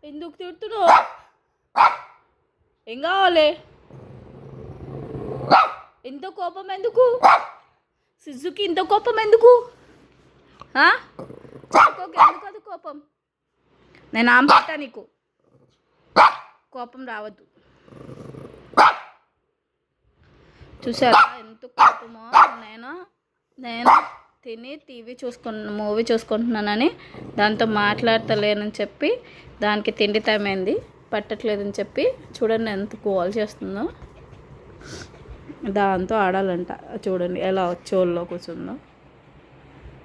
ఎందుకు తిడుతున్నావు? ఏం కావాలి? ఇంత కోపం ఎందుకు? సిజుకి ఇంత కోపం ఎందుకు? ఎందుకు అది కోపం? నేను ఆమె పెట్టా నీకు. కోపం రావద్దు. చూసారా ఎంత కోపమో? నేను తిని మూవీ చూసుకుంటున్నానని దాంతో మాట్లాడతలేనని చెప్పి దానికి తిండి టైమైంది పట్టట్లేదని చెప్పి చూడండి ఎంత గోల్ చేస్తుందో. దాంతో ఆడాలంట. చూడండి ఎలా వచ్చి కూర్చుందో.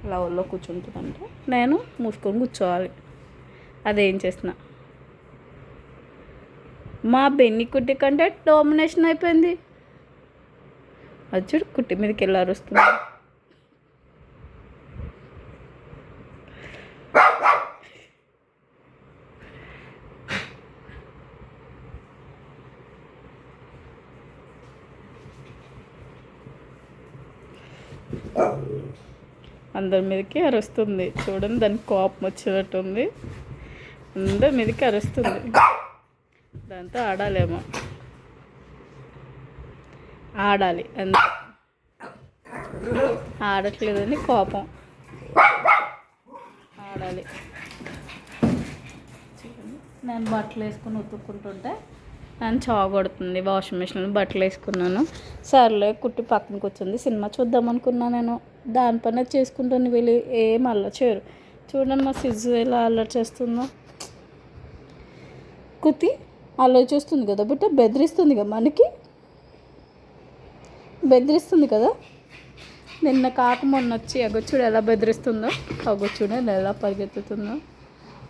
ఇలా ఒళ్ళో కూర్చుంటుందంటే నేను మూసుకొని కూర్చోవాలి. అదేం చేసిన మా బెన్ని కుట్టి కంటే డామినేషన్ అయిపోయింది. అది చూడు కుట్టి మీదకి వెళ్ళి అరుస్తుంది. అందరి మీదకి అరుస్తుంది. చూడండి దానికి కోపం వచ్చినట్టుంది. అందరి మీదకి అరుస్తుంది. దాంతో ఆడాలేమో. ఆడాలి అంతే. ఆడట్లేదని కోపం. ఆడాలి. నేను బట్టలు వేసుకుని ఉతుక్కుంటుంటే నన్ను చావగొడుతుంది. వాషింగ్ మిషన్లో బట్టలు వేసుకున్నాను. సర్లే కుట్టి పక్కన కూర్చుంది. సినిమా చూద్దాం అనుకున్నా. నేను దానిపైన చేసుకుంటాను. వీళ్ళు ఏం అల్లరి చేయరు. చూడండి మా సిజు ఎలా అల్లరి చేస్తుందో. కుత్తి అల్లరి చూస్తుంది కదా బిడ్డ. బెదిరిస్తుంది కదా మనకి. బెదిరిస్తుంది కదా. నిన్న కాక మొన్న వచ్చి అగొచ్చుడు ఎలా బెదిరిస్తుందో. అగొచ్చుడు ఎలా పరిగెత్తుతుందో.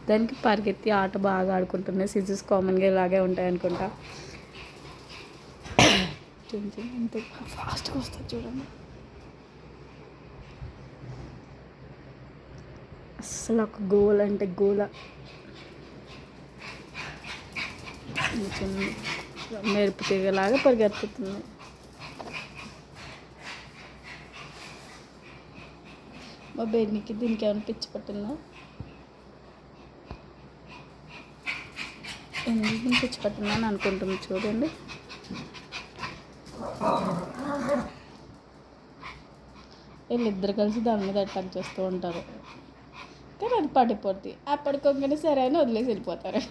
దానికి పరిగెత్తి ఆట బాగా ఆడుకుంటుంది. సిజెస్ కామన్గా ఇలాగే ఉంటాయి అనుకుంటా. అంతే ఫాస్ట్గా వస్తుంది చూడండి. అస్సలు ఒక గోల అంటే గోల. మెరుపు తీగలాగా పరిగెత్తుతుంది. మా బెన్నికి దీనికి ఏమైనా పిచ్చి పట్టిందా? ఎందుకు పిచ్చి పట్టిందా అని అనుకుంటుంది. చూడండి వీళ్ళిద్దరు కలిసి దాని మీద అటాక్ చేస్తూ ఉంటారు. కానీ అది పడిపోద్ది. అప్పటికొంగనే సరే అని వదిలేసి వెళ్ళిపోతారు.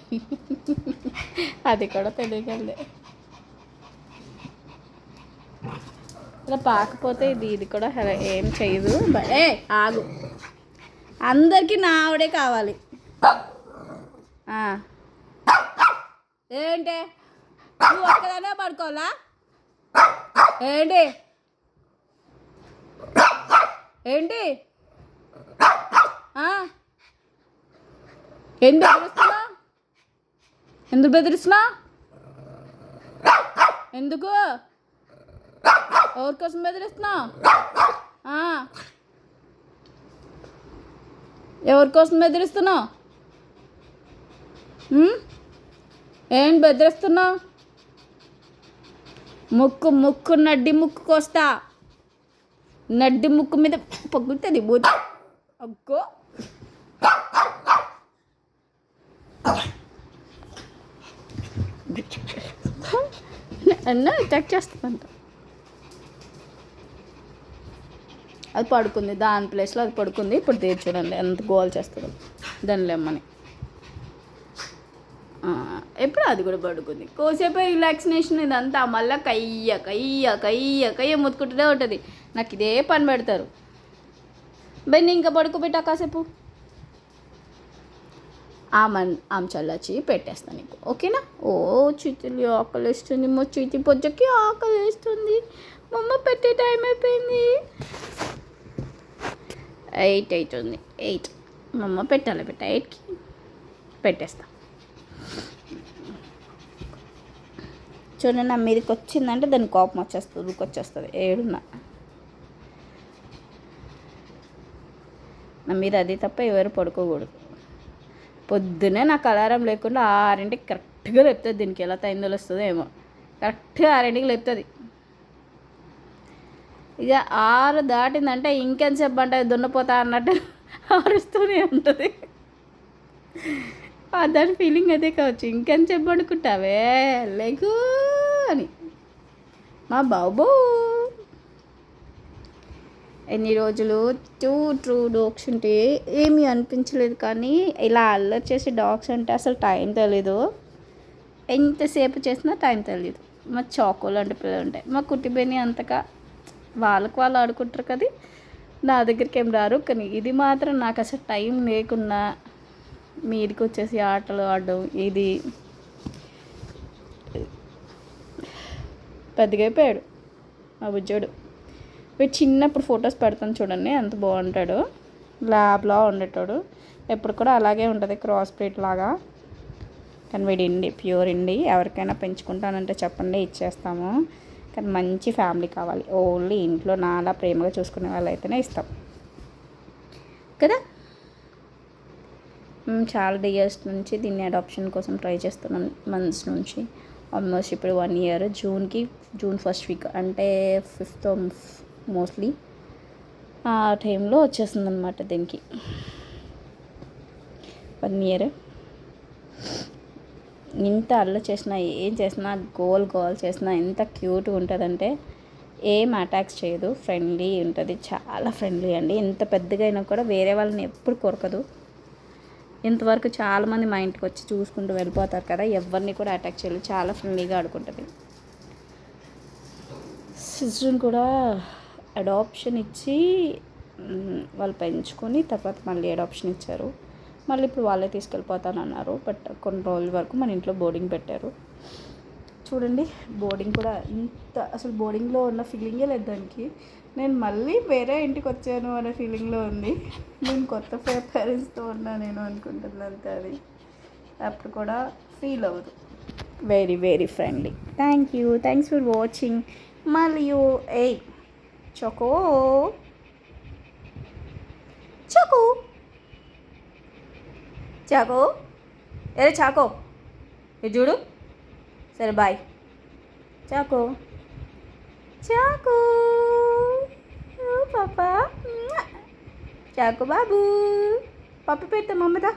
అది కూడా తెలియగలదే. ఇలా పాకపోతే ఇది కూడా ఏం చేయదు. ఆగు. అందరికీ నా ఆవిడే కావాలి. ఏంటి నువ్వు ఒక్కదానే పడుకోవాలా? ఏంటి ఏంటి ఎందుకు బెదిరిస్తున్నా? ఎందుకు? ఎవరి కోసం బెదిరిస్తున్నా? ఎవరి కోసం బెదిరిస్తున్నావు? ఏంటి బెదిరిస్తున్నావు? ముక్కు నడ్డి ముక్కుకు వస్తా. నడ్డి ముక్కు మీద పగులుతుంది బూత. అగ్గో అన్న అటాక్ చేస్తుందంట. అది పడుకుంది. దాని ప్లేస్లో అది పడుకుంది. ఇప్పుడు తీర్చి చూడండి ఎంత గోల్ చేస్తుందో దాన్ని లేమ్మని. ఎప్పుడు అది కూడా పడుకుంది. కోసేపు రిలాక్సినేషన్ ఇదంతా. మళ్ళీ కయ్య కయ్య కయ్య కయ్య ముత్తుకుంటూనే ఉంటుంది. నాకు ఇదే పని పెడతారు. బెన్ని ఇంకా పడుకోబెట్టా కాసేపు. ఆమె చల్లొచ్చి పెట్టేస్తాను నీకు. ఓకేనా? ఓ చితులు ఆకలి వేస్తుంది. మా చితి పొజ్జకి ఆకలి వేస్తుంది. మమ్మ పెట్టే టైం అయిపోయింది. 8 అవుతుంది. 8 మమ్మ పెట్టాలి. 8కి పెట్టేస్తా. చూడండి నా మీదకి వచ్చిందంటే దాని కోపం వచ్చేస్తుంది. ఊరికొచ్చేస్తుంది. ఏడున్నా నా మీద అది తప్ప ఎవరు పడుకోకూడదు. పొద్దునే నాకు అలారం లేకుండా 6ంటికి కరెక్ట్గా లేపుతుంది. దీనికి ఎలా టైం తెలుస్తుందో ఏమో. కరెక్ట్గా 6ంటికి లేపుతుంది. ఇక 6 దాటిందంటే ఇంకెంతసేపు అంటే దున్నపోతా అన్నట్టు అరుస్తూనే ఉంటుంది. దాని ఫీలింగ్ అదే కావచ్చు. ఇంకెంతసేపు పడుకుంటావే లేకు అని. మా బాబు ఎన్ని రోజులు ట్రూ డాగ్స్ ఉంటే ఏమీ అనిపించలేదు, కానీ ఇలా అల్లరి చేసే డాగ్స్ అంటే అసలు టైం తెలీదు. ఎంతసేపు చేసినా టైం తెలీదు. మా చాకో లాంటి పిల్లలు ఉంటాయి. మా కుట్టి బెని అంతగా వాళ్ళకి వాళ్ళు ఆడుకుంటారు కదా, నా దగ్గరికి ఏం రారు. కానీ ఇది మాత్రం నాకు అసలు టైం లేకున్నా మీదికి వచ్చేసి ఆటలు ఆడడం. ఇది పెద్దగా అయిపోయాడు మా బుజ్జోడు. వీడు చిన్నప్పుడు ఫొటోస్ పెడతాను చూడండి, ఎంత బాగుంటాడు. ల్యాబ్లా ఉండేటాడు. ఎప్పుడు కూడా అలాగే ఉంటుంది, క్రాస్ బ్రీడ్ లాగా. కానీ వీడి ఇండి, ప్యూర్ ఇండి. ఎవరికైనా పెంచుకుంటానంటే చెప్పండి, ఇచ్చేస్తాము. కానీ మంచి ఫ్యామిలీ కావాలి. ఓన్లీ ఇంట్లో నాలా ప్రేమగా చూసుకునే వాళ్ళు అయితేనే ఇస్తాం కదా. చాలా ఇయర్స్ నుంచి దీన్ని అడాప్షన్ కోసం ట్రై చేస్తున్నాం, మంత్స్ నుంచి. ఆల్మోస్ట్ ఇప్పుడు 1 year. జూన్ ఫస్ట్ వీక్ అంటే 5th మోస్ట్లీ ఆ టైంలో వచ్చేస్తుంది అనమాట. దీనికి 1 year. ఇంత అల్లరి చేసినా, ఏం చేసినా, గోల్ చేసినా ఎంత క్యూట్గా ఉంటుందంటే ఏం అటాక్స్ చేయదు, ఫ్రెండ్లీ ఉంటుంది. చాలా ఫ్రెండ్లీ అండి. ఎంత పెద్దగా అయినా కూడా వేరే వాళ్ళని ఎప్పుడు కొరకదు. ఇంతవరకు చాలామంది మా ఇంటికి వచ్చి చూసుకుంటూ వెళ్ళిపోతారు కదా, ఎవరిని కూడా అటాక్ చేయలేదు. చాలా ఫ్రెండ్లీగా ఆడుకుంటుంది. సిస్టర్ని కూడా అడాప్షన్ ఇచ్చి వాళ్ళు పెంచుకొని తర్వాత మళ్ళీ అడాప్షన్ ఇచ్చారు. మళ్ళీ ఇప్పుడు వాళ్ళే తీసుకెళ్ళిపోతానన్నారు. బట్ కొన్ని రోజుల వరకు మన ఇంట్లో బోర్డింగ్ పెట్టారు. చూడండి, బోర్డింగ్ కూడా ఇంత అసలు బోర్డింగ్లో ఉన్న ఫీలింగే లేదు దానికి. నేను మళ్ళీ వేరే ఇంటికి వచ్చాను అనే ఫీలింగ్లో ఉంది. నేను కొత్త పేరెంట్స్తో ఉన్నా నేను అనుకుంటున్నాను అంతే. అది అప్పుడు కూడా ఫీల్ అవ్వదు. Very very friendly. Thanks for watching. మళ్ళీ చోకో ఎరే చాకో, ఇది చూడు. సరే బాయ్. చాకో పాపా, చాకో బాబు. పప్పు పెడతా మమ్మదా.